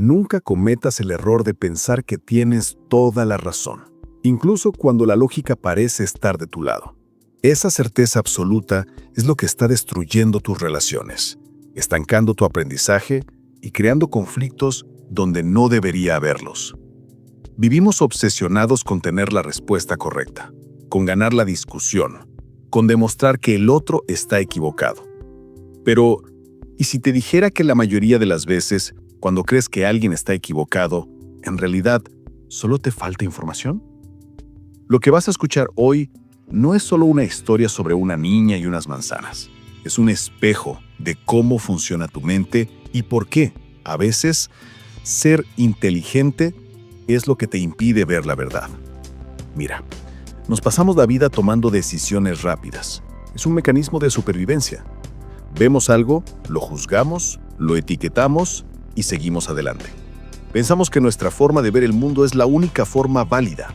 Nunca cometas el error de pensar que tienes toda la razón, incluso cuando la lógica parece estar de tu lado. Esa certeza absoluta es lo que está destruyendo tus relaciones, estancando tu aprendizaje y creando conflictos donde no debería haberlos. Vivimos obsesionados con tener la respuesta correcta, con ganar la discusión, con demostrar que el otro está equivocado. Pero, ¿y si te dijera que la mayoría de las veces, cuando crees que alguien está equivocado, en realidad solo te falta información? Lo que vas a escuchar hoy no es solo una historia sobre una niña y unas manzanas. Es un espejo de cómo funciona tu mente y por qué, a veces, ser inteligente es lo que te impide ver la verdad. Mira, nos pasamos la vida tomando decisiones rápidas. Es un mecanismo de supervivencia. Vemos algo, lo juzgamos, lo etiquetamos y seguimos adelante. Pensamos que nuestra forma de ver el mundo es la única forma válida.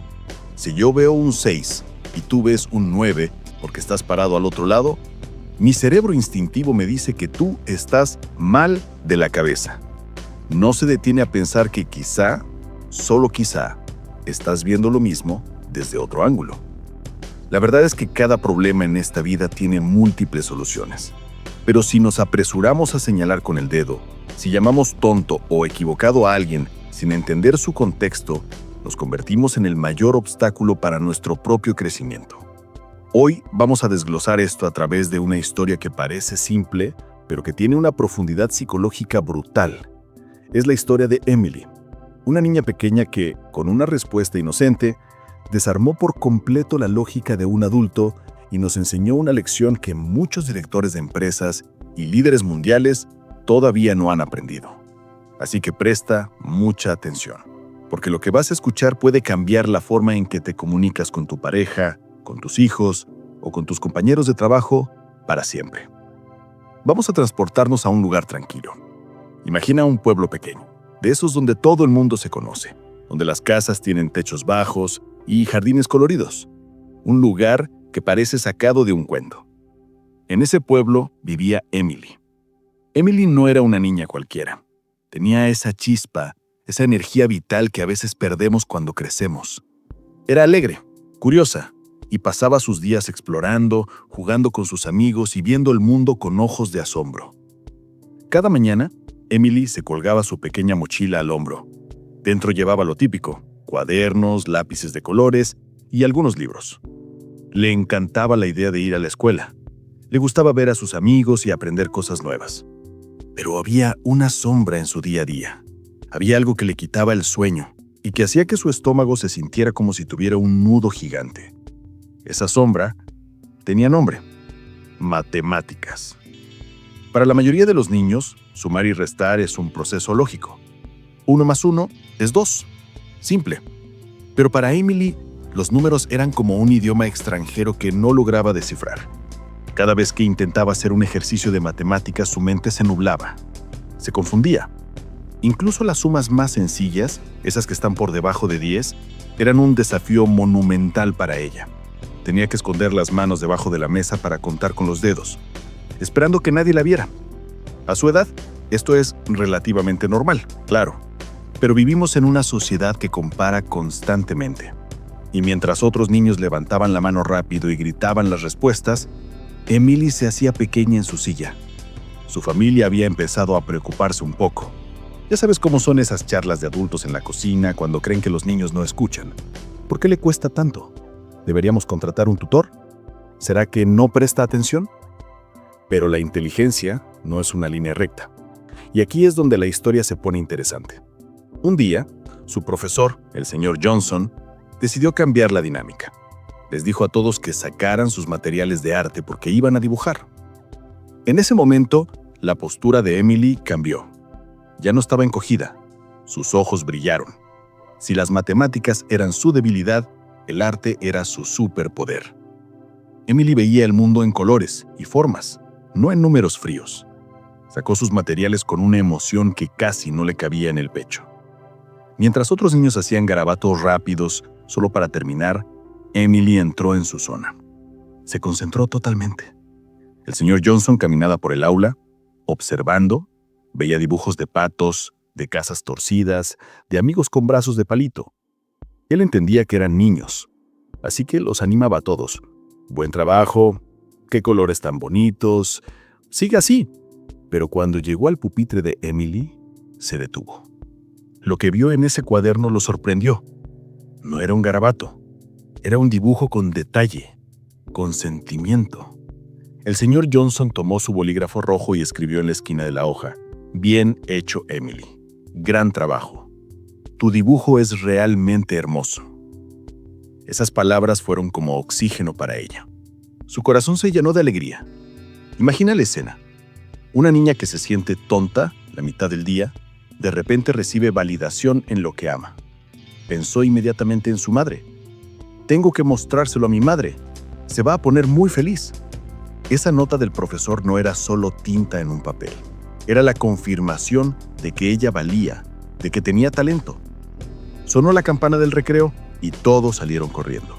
Si yo veo un 6 y tú ves un 9 porque estás parado al otro lado, mi cerebro instintivo me dice que tú estás mal de la cabeza. No se detiene a pensar que quizá, solo quizá, estás viendo lo mismo desde otro ángulo. La verdad es que cada problema en esta vida tiene múltiples soluciones. Pero si nos apresuramos a señalar con el dedo, si llamamos tonto o equivocado a alguien sin entender su contexto, nos convertimos en el mayor obstáculo para nuestro propio crecimiento. Hoy vamos a desglosar esto a través de una historia que parece simple, pero que tiene una profundidad psicológica brutal. Es la historia de Emily, una niña pequeña que, con una respuesta inocente, desarmó por completo la lógica de un adulto y nos enseñó una lección que muchos directores de empresas y líderes mundiales todavía no han aprendido. Así que presta mucha atención, porque lo que vas a escuchar puede cambiar la forma en que te comunicas con tu pareja, con tus hijos o con tus compañeros de trabajo para siempre. Vamos a transportarnos a un lugar tranquilo. Imagina un pueblo pequeño, de esos donde todo el mundo se conoce, donde las casas tienen techos bajos y jardines coloridos. Un lugar que parece sacado de un cuento. En ese pueblo vivía Emily. Emily no era una niña cualquiera. Tenía esa chispa, esa energía vital que a veces perdemos cuando crecemos. Era alegre, curiosa, y pasaba sus días explorando, jugando con sus amigos y viendo el mundo con ojos de asombro. Cada mañana, Emily se colgaba su pequeña mochila al hombro. Dentro llevaba lo típico: cuadernos, lápices de colores y algunos libros. Le encantaba la idea de ir a la escuela. Le gustaba ver a sus amigos y aprender cosas nuevas. Pero había una sombra en su día a día. Había algo que le quitaba el sueño y que hacía que su estómago se sintiera como si tuviera un nudo gigante. Esa sombra tenía nombre: matemáticas. Para la mayoría de los niños, sumar y restar es un proceso lógico. 1 más 1 es 2. Simple. Pero para Emily, los números eran como un idioma extranjero que no lograba descifrar. Cada vez que intentaba hacer un ejercicio de matemáticas, su mente se nublaba. Se confundía. Incluso las sumas más sencillas, esas que están por debajo de 10, eran un desafío monumental para ella. Tenía que esconder las manos debajo de la mesa para contar con los dedos, esperando que nadie la viera. A su edad, esto es relativamente normal, claro, pero vivimos en una sociedad que compara constantemente. Y mientras otros niños levantaban la mano rápido y gritaban las respuestas, Emily se hacía pequeña en su silla. Su familia había empezado a preocuparse un poco. Ya sabes cómo son esas charlas de adultos en la cocina cuando creen que los niños no escuchan. ¿Por qué le cuesta tanto? ¿Deberíamos contratar un tutor? ¿Será que no presta atención? Pero la inteligencia no es una línea recta. Y aquí es donde la historia se pone interesante. Un día, su profesor, el señor Johnson, decidió cambiar la dinámica. Les dijo a todos que sacaran sus materiales de arte porque iban a dibujar. En ese momento, la postura de Emily cambió. Ya no estaba encogida. Sus ojos brillaron. Si las matemáticas eran su debilidad, el arte era su superpoder. Emily veía el mundo en colores y formas, no en números fríos. Sacó sus materiales con una emoción que casi no le cabía en el pecho. Mientras otros niños hacían garabatos rápidos solo para terminar, Emily entró en su zona. Se concentró totalmente. El señor Johnson caminaba por el aula, observando, veía dibujos de patos, de casas torcidas, de amigos con brazos de palito. Él entendía que eran niños, así que los animaba a todos. Buen trabajo, qué colores tan bonitos, siga así. Pero cuando llegó al pupitre de Emily, se detuvo. Lo que vio en ese cuaderno lo sorprendió. No era un garabato, era un dibujo con detalle, con sentimiento. El señor Johnson tomó su bolígrafo rojo y escribió en la esquina de la hoja: Bien hecho, Emily. Gran trabajo. Tu dibujo es realmente hermoso. Esas palabras fueron como oxígeno para ella. Su corazón se llenó de alegría. Imagina la escena. Una niña que se siente tonta la mitad del día, de repente recibe validación en lo que ama. Pensó inmediatamente en su madre. Tengo que mostrárselo a mi madre. Se va a poner muy feliz. Esa nota del profesor no era solo tinta en un papel. Era la confirmación de que ella valía, de que tenía talento. Sonó la campana del recreo y todos salieron corriendo.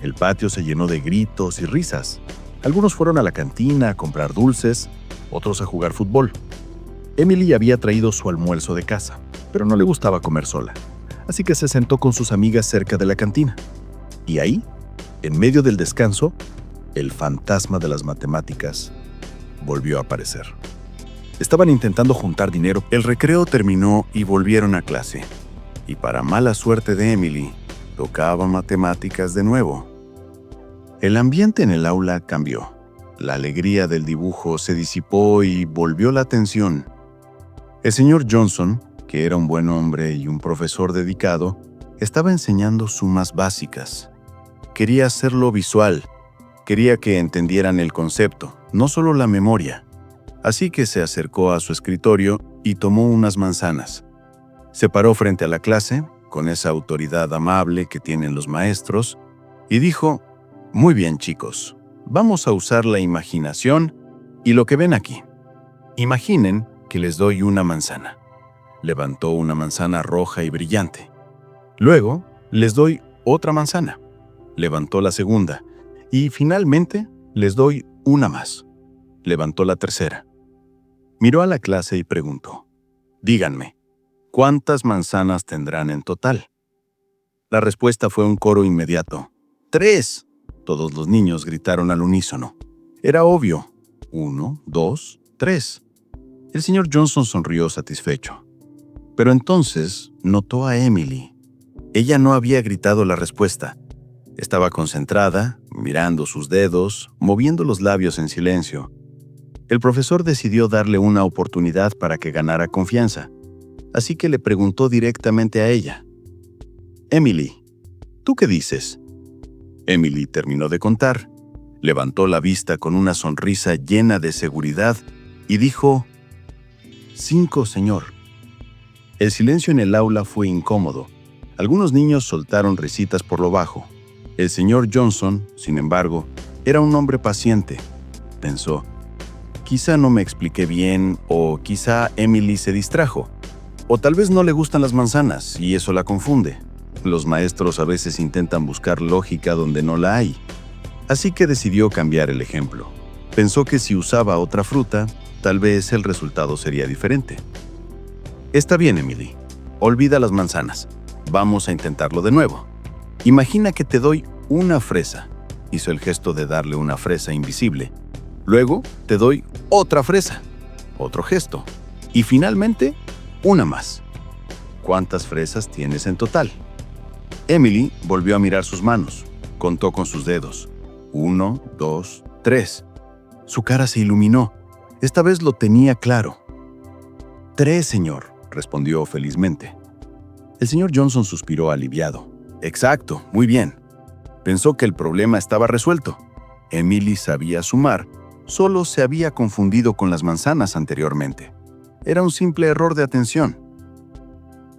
El patio se llenó de gritos y risas. Algunos fueron a la cantina a comprar dulces, otros a jugar fútbol. Emily había traído su almuerzo de casa, pero no le gustaba comer sola, así que se sentó con sus amigas cerca de la cantina. Y ahí, en medio del descanso, el fantasma de las matemáticas volvió a aparecer. Estaban intentando juntar dinero. El recreo terminó y volvieron a clase. Y para mala suerte de Emily, tocaba matemáticas de nuevo. El ambiente en el aula cambió. La alegría del dibujo se disipó y volvió la tensión. El señor Johnson, que era un buen hombre y un profesor dedicado, estaba enseñando sumas básicas. Quería hacerlo visual. Quería que entendieran el concepto, no solo la memoria. Así que se acercó a su escritorio y tomó unas manzanas. Se paró frente a la clase, con esa autoridad amable que tienen los maestros, y dijo: Muy bien, chicos, vamos a usar la imaginación y lo que ven aquí. Imaginen que les doy una manzana. Levantó una manzana roja y brillante. Luego, les doy otra manzana. Levantó la segunda. Y finalmente, les doy una más. Levantó la tercera. Miró a la clase y preguntó: Díganme, ¿cuántas manzanas tendrán en total? La respuesta fue un coro inmediato: ¡3! Todos los niños gritaron al unísono. Era obvio. 1, 2, 3. El señor Johnson sonrió satisfecho. Pero entonces notó a Emily. Ella no había gritado la respuesta. Estaba concentrada, mirando sus dedos, moviendo los labios en silencio. El profesor decidió darle una oportunidad para que ganara confianza, así que le preguntó directamente a ella: Emily, ¿tú qué dices? Emily terminó de contar, levantó la vista con una sonrisa llena de seguridad y dijo: 5, señor. El silencio en el aula fue incómodo. Algunos niños soltaron risitas por lo bajo. El señor Johnson, sin embargo, era un hombre paciente. Pensó: quizá no me expliqué bien, o quizá Emily se distrajo. O tal vez no le gustan las manzanas y eso la confunde. Los maestros a veces intentan buscar lógica donde no la hay. Así que decidió cambiar el ejemplo. Pensó que si usaba otra fruta, tal vez el resultado sería diferente. Está bien, Emily. Olvida las manzanas. Vamos a intentarlo de nuevo. Imagina que te doy una fresa. Hizo el gesto de darle una fresa invisible. Luego te doy otra fresa. Otro gesto. Y finalmente, una más. ¿Cuántas fresas tienes en total? Emily volvió a mirar sus manos. Contó con sus dedos. 1, 2, 3. Su cara se iluminó. Esta vez lo tenía claro. 3, señor, respondió felizmente. El señor Johnson suspiró aliviado. Exacto, muy bien. Pensó que el problema estaba resuelto. Emily sabía sumar, solo se había confundido con las manzanas anteriormente. Era un simple error de atención.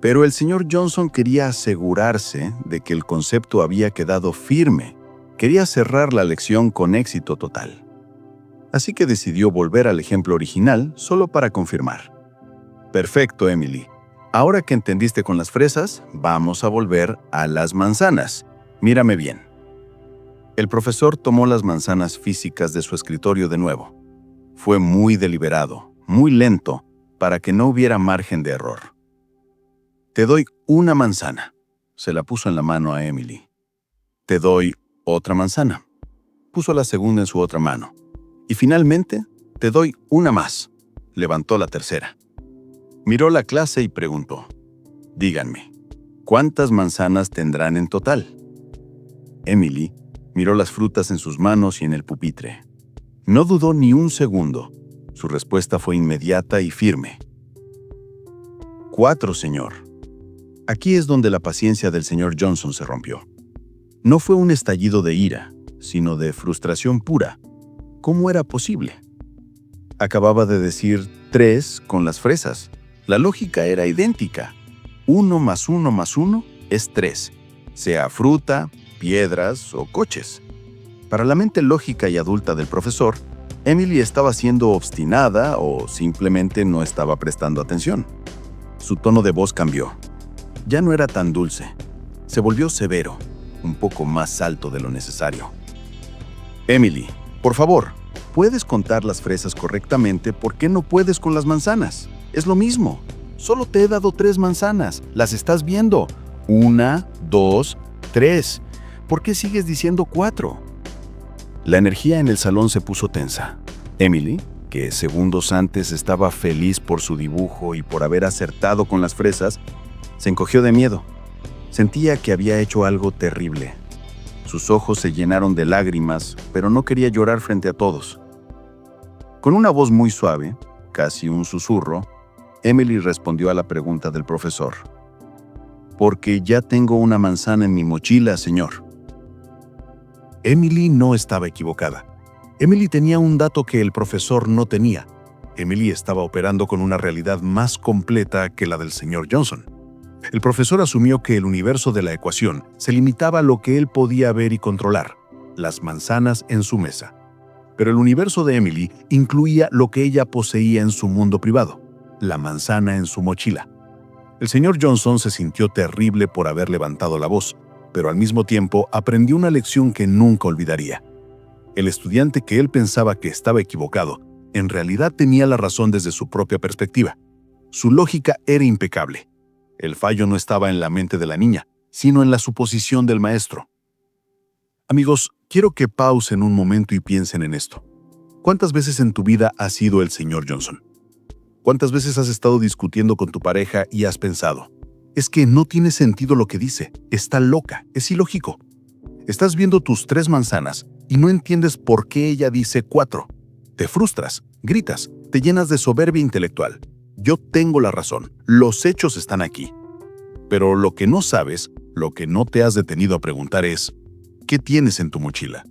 Pero el señor Johnson quería asegurarse de que el concepto había quedado firme. Quería cerrar la lección con éxito total. Así que decidió volver al ejemplo original solo para confirmar. Perfecto, Emily. Ahora que entendiste con las fresas, vamos a volver a las manzanas. Mírame bien. El profesor tomó las manzanas físicas de su escritorio de nuevo. Fue muy deliberado, muy lento, para que no hubiera margen de error. Te doy una manzana. Se la puso en la mano a Emily. Te doy otra manzana. Puso la segunda en su otra mano. Y finalmente, te doy una más. Levantó la tercera. Miró la clase y preguntó: díganme, ¿cuántas manzanas tendrán en total? Emily miró las frutas en sus manos y en el pupitre. No dudó ni un segundo. Su respuesta fue inmediata y firme. 4, señor. Aquí es donde la paciencia del señor Johnson se rompió. No fue un estallido de ira, sino de frustración pura. ¿Cómo era posible? Acababa de decir 3 con las fresas. La lógica era idéntica. 1 más 1 más 1 es 3, sea fruta, piedras o coches. Para la mente lógica y adulta del profesor, Emily estaba siendo obstinada o simplemente no estaba prestando atención. Su tono de voz cambió. Ya no era tan dulce. Se volvió severo, un poco más alto de lo necesario. Emily, por favor, puedes contar las fresas correctamente. ¿Por qué no puedes con las manzanas? Es lo mismo. Solo te he dado 3 manzanas. Las estás viendo. 1, 2, 3. ¿Por qué sigues diciendo 4? La energía en el salón se puso tensa. Emily, que segundos antes estaba feliz por su dibujo y por haber acertado con las fresas, se encogió de miedo. Sentía que había hecho algo terrible. Sus ojos se llenaron de lágrimas, pero no quería llorar frente a todos. Con una voz muy suave, casi un susurro, Emily respondió a la pregunta del profesor. Porque ya tengo una manzana en mi mochila, señor. Emily no estaba equivocada. Emily tenía un dato que el profesor no tenía. Emily estaba operando con una realidad más completa que la del señor Johnson. El profesor asumió que el universo de la ecuación se limitaba a lo que él podía ver y controlar, las manzanas en su mesa. Pero el universo de Emily incluía lo que ella poseía en su mundo privado, la manzana en su mochila. El señor Johnson se sintió terrible por haber levantado la voz, pero al mismo tiempo aprendió una lección que nunca olvidaría. El estudiante que él pensaba que estaba equivocado, en realidad tenía la razón desde su propia perspectiva. Su lógica era impecable. El fallo no estaba en la mente de la niña, sino en la suposición del maestro. Amigos, quiero que pausen un momento y piensen en esto. ¿Cuántas veces en tu vida has sido el señor Johnson? ¿Cuántas veces has estado discutiendo con tu pareja y has pensado: es que no tiene sentido lo que dice, está loca, es ilógico? Estás viendo tus 3 manzanas y no entiendes por qué ella dice 4. Te frustras, gritas, te llenas de soberbia intelectual. Yo tengo la razón, los hechos están aquí. Pero lo que no sabes, lo que no te has detenido a preguntar es: ¿qué tienes en tu mochila?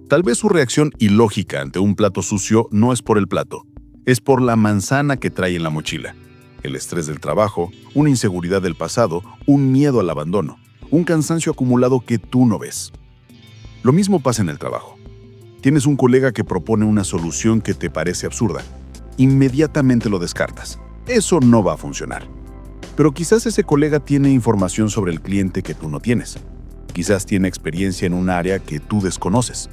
Tal vez su reacción ilógica ante un plato sucio no es por el plato, es por la manzana que trae en la mochila. El estrés del trabajo, una inseguridad del pasado, un miedo al abandono, un cansancio acumulado que tú no ves. Lo mismo pasa en el trabajo. Tienes un colega que propone una solución que te parece absurda. Inmediatamente lo descartas. Eso no va a funcionar. Pero quizás ese colega tiene información sobre el cliente que tú no tienes. Quizás tiene experiencia en un área que tú desconoces.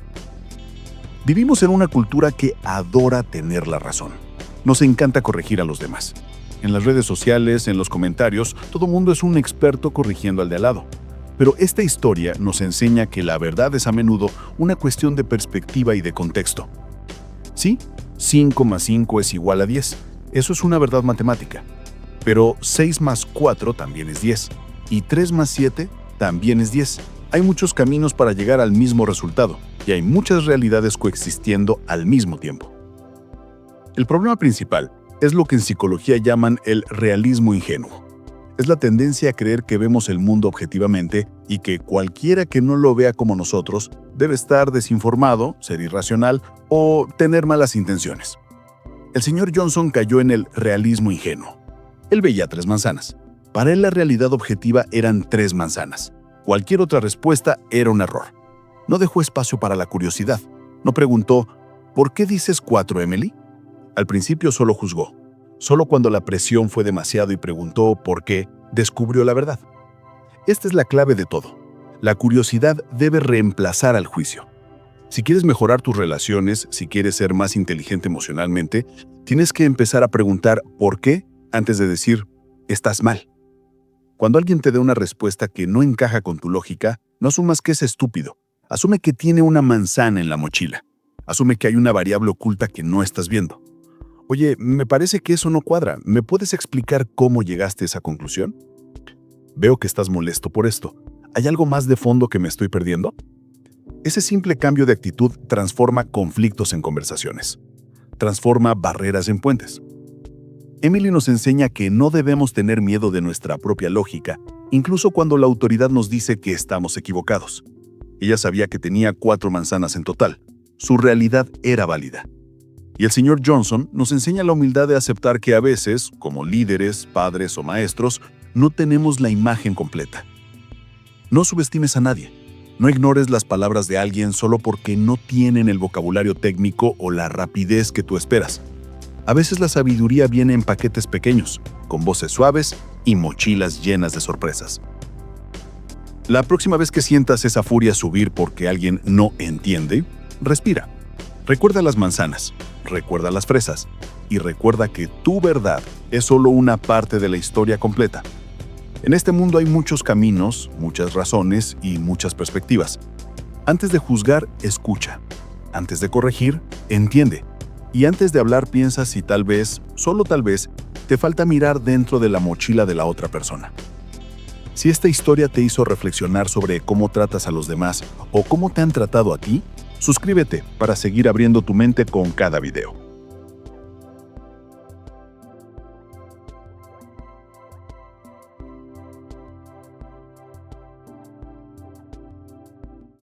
Vivimos en una cultura que adora tener la razón. Nos encanta corregir a los demás. En las redes sociales, en los comentarios, todo mundo es un experto corrigiendo al de al lado. Pero esta historia nos enseña que la verdad es a menudo una cuestión de perspectiva y de contexto. Sí, 5 más 5 es igual a 10. Eso es una verdad matemática. Pero 6 más 4 también es 10. Y 3 más 7 también es 10. Hay muchos caminos para llegar al mismo resultado, y hay muchas realidades coexistiendo al mismo tiempo. El problema principal es lo que en psicología llaman el realismo ingenuo. Es la tendencia a creer que vemos el mundo objetivamente y que cualquiera que no lo vea como nosotros debe estar desinformado, ser irracional o tener malas intenciones. El señor Johnson cayó en el realismo ingenuo. Él veía 3 manzanas. Para él la realidad objetiva eran 3 manzanas. Cualquier otra respuesta era un error. No dejó espacio para la curiosidad. No preguntó: ¿por qué dices 4, Emily? Al principio solo juzgó. Solo cuando la presión fue demasiado y preguntó por qué, descubrió la verdad. Esta es la clave de todo. La curiosidad debe reemplazar al juicio. Si quieres mejorar tus relaciones, si quieres ser más inteligente emocionalmente, tienes que empezar a preguntar ¿por qué? Antes de decir, estás mal. Cuando alguien te dé una respuesta que no encaja con tu lógica, no asumas que es estúpido. Asume que tiene una manzana en la mochila. Asume que hay una variable oculta que no estás viendo. Oye, me parece que eso no cuadra. ¿Me puedes explicar cómo llegaste a esa conclusión? Veo que estás molesto por esto. ¿Hay algo más de fondo que me estoy perdiendo? Ese simple cambio de actitud transforma conflictos en conversaciones. Transforma barreras en puentes. Emily nos enseña que no debemos tener miedo de nuestra propia lógica, incluso cuando la autoridad nos dice que estamos equivocados. Ella sabía que tenía 4 manzanas en total. Su realidad era válida. Y el señor Johnson nos enseña la humildad de aceptar que a veces, como líderes, padres o maestros, no tenemos la imagen completa. No subestimes a nadie. No ignores las palabras de alguien solo porque no tienen el vocabulario técnico o la rapidez que tú esperas. A veces la sabiduría viene en paquetes pequeños, con voces suaves y mochilas llenas de sorpresas. La próxima vez que sientas esa furia subir porque alguien no entiende, respira. Recuerda las manzanas, recuerda las fresas y recuerda que tu verdad es solo una parte de la historia completa. En este mundo hay muchos caminos, muchas razones y muchas perspectivas. Antes de juzgar, escucha. Antes de corregir, entiende. Y antes de hablar, piensa si tal vez, solo tal vez, te falta mirar dentro de la mochila de la otra persona. Si esta historia te hizo reflexionar sobre cómo tratas a los demás o cómo te han tratado a ti, suscríbete para seguir abriendo tu mente con cada video.